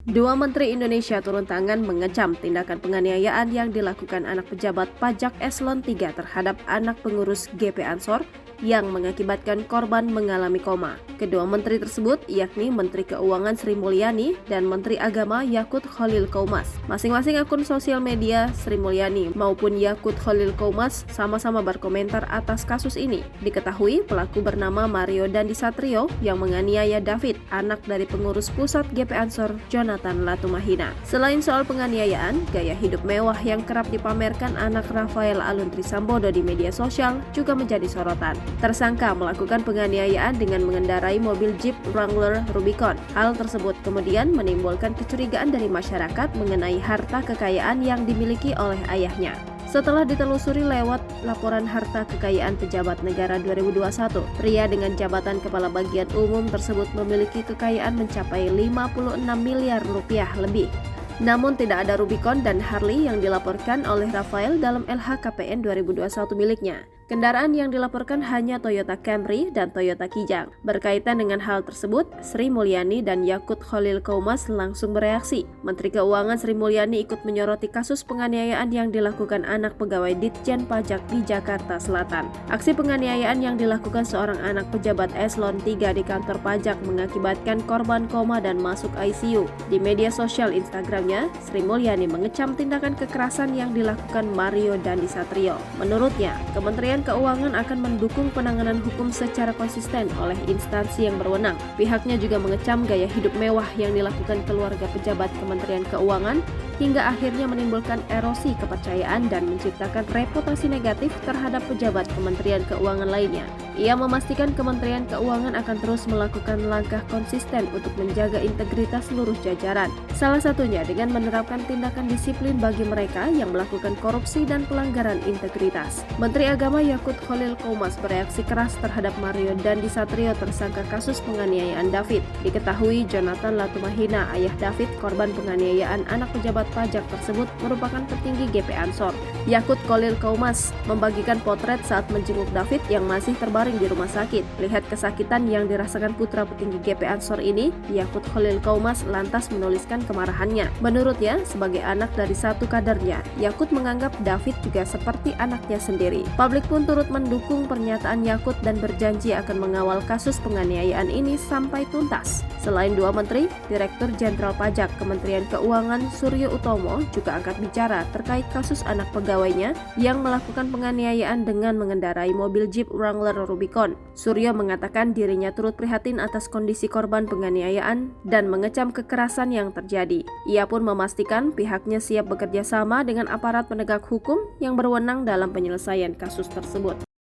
Dua Menteri Indonesia turun tangan mengecam tindakan penganiayaan yang dilakukan anak pejabat pajak Eselon 3 terhadap anak pengurus GP Ansor yang mengakibatkan korban mengalami koma. Kedua menteri tersebut yakni Menteri Keuangan Sri Mulyani dan Menteri Agama Yakut Khalil Qaumas. Masing-masing akun sosial media Sri Mulyani maupun Yakut Khalil Qaumas sama-sama berkomentar atas kasus ini. Diketahui pelaku bernama Mario Dandisatrio yang menganiaya David, anak dari pengurus pusat GP Ansor Jonathan Latumahina. Selain soal penganiayaan, gaya hidup mewah yang kerap dipamerkan anak Rafael Aluntri Sambodo di media sosial juga menjadi sorotan. Tersangka melakukan penganiayaan dengan mengendarai mobil Jeep Wrangler Rubicon. Hal tersebut kemudian menimbulkan kecurigaan dari masyarakat mengenai harta kekayaan yang dimiliki oleh ayahnya. Setelah ditelusuri lewat laporan harta kekayaan pejabat negara 2021, pria dengan jabatan kepala bagian umum tersebut memiliki kekayaan mencapai 56 miliar rupiah lebih. Namun tidak ada Rubicon dan Harley yang dilaporkan oleh Rafael dalam LHKPN 2021 miliknya. Kendaraan yang dilaporkan hanya Toyota Camry dan Toyota Kijang. Berkaitan dengan hal tersebut, Sri Mulyani dan Yakut Khalil Qaumas langsung bereaksi. Menteri Keuangan Sri Mulyani ikut menyoroti kasus penganiayaan yang dilakukan anak pegawai Ditjen Pajak di Jakarta Selatan. Aksi penganiayaan yang dilakukan seorang anak pejabat Eselon 3 di kantor pajak mengakibatkan korban koma dan masuk ICU. Di media sosial Instagramnya, Sri Mulyani mengecam tindakan kekerasan yang dilakukan Mario Dandisatrio. Menurutnya, Kementerian Keuangan akan mendukung penanganan hukum secara konsisten oleh instansi yang berwenang. Pihaknya juga mengecam gaya hidup mewah yang dilakukan keluarga pejabat Kementerian Keuangan hingga akhirnya menimbulkan erosi kepercayaan dan menciptakan reputasi negatif terhadap pejabat Kementerian Keuangan lainnya. Ia memastikan Kementerian Keuangan akan terus melakukan langkah konsisten untuk menjaga integritas seluruh jajaran. Salah satunya dengan menerapkan tindakan disiplin bagi mereka yang melakukan korupsi dan pelanggaran integritas. Menteri Agama Yakut Khalil Qaumas bereaksi keras terhadap Mario Dandisatrio tersangka kasus penganiayaan David. Diketahui Jonathan Latumahina, ayah David, korban penganiayaan anak pejabat pajak tersebut merupakan petinggi GP Ansor. Yakut Khalil Qaumas membagikan potret saat menjenguk David yang masih terbaring di rumah sakit. Lihat kesakitan yang dirasakan putra petinggi GP Ansor ini, Yakut Khalil Qaumas lantas menuliskan kemarahannya. Menurutnya, sebagai anak dari satu kadernya, Yakut menganggap David juga seperti anaknya sendiri. Publik pun turut mendukung pernyataan Yakut dan berjanji akan mengawal kasus penganiayaan ini sampai tuntas. Selain dua menteri, Direktur Jenderal Pajak Kementerian Keuangan Suryo Utomo juga angkat bicara terkait kasus anak pegawainya yang melakukan penganiayaan dengan mengendarai mobil Jeep Wrangler Rubicon. Suryo mengatakan dirinya turut prihatin atas kondisi korban penganiayaan dan mengecam kekerasan yang terjadi. Ia pun memastikan pihaknya siap bekerja sama dengan aparat penegak hukum yang berwenang dalam penyelesaian kasus tersebut.